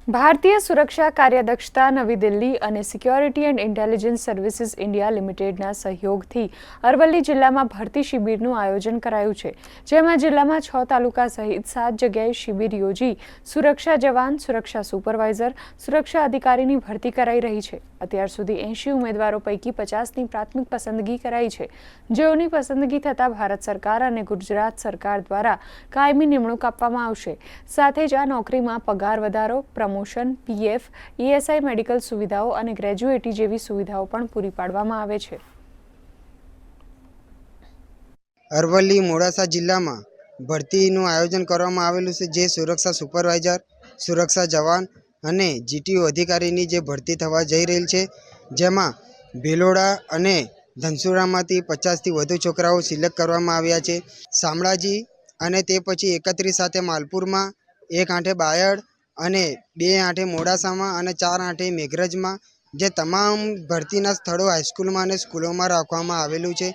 ભારતીય સુરક્ષા કાર્યદક્ષતા નવી દિલ્હી અને security and intelligence services India લિમિટેડના સહયોગથી અરવલ્લી જિલ્લામાં ભરતી શિબિરનું આયોજન કરાયું છે, જેમાં જિલ્લામાં 6 તાલુકા સહિત 7 જગ્યાએ શિબિર યોજી સુરક્ષા જવાન, સુરક્ષા સુપરવાઇઝર, સુરક્ષા અધિકારીની ભરતી કરાઈ રહી છે। અત્યાર સુધી 80 ઉમેદવારો પૈકી 50ની પ્રાથમિક પસંદગી કરાઈ છે, જેઓની પસંદગી થતાં ભારત સરકાર અને ગુજરાત સરકાર દ્વારા કાયમી નિમણૂક આપવામાં આવશે। સાથે જ આ નોકરીમાં પગાર વધારો, પ્રમોશન, પીએફ, ઈએસઆઈ મેડિકલ સુવિધાઓ અને ગ્રેજ્યુએટી જેવી સુવિધાઓ પણ પૂરી પાડવામાં આવે છે। અરવલ્લી મોડાસા જિલ્લામાં ભરતીનું આયોજન કરવામાં આવેલું છે, જે સુરક્ષા સુપરવાઇઝર, સુરક્ષા જવાન અને જીટીયુ અધિકારીની જે ભરતી થવા જઈ રહેલ છે, જેમાં ભિલોડા અને ધનસુરામાંથી 50થી વધુ છોકરાઓ સિલેક્ટ કરવામાં આવ્યા છે। શામળાજી અને તે પછી 31 સાથે માલપુરમાં, 1 આંઠે બાયડ અને 2 આંઠે મોડાસામાં અને 4 આંઠે મેઘરજમાં જે તમામ ભરતીના સ્થળો હાઈસ્કૂલમાં અને સ્કૂલોમાં રાખવામાં આવેલું છે।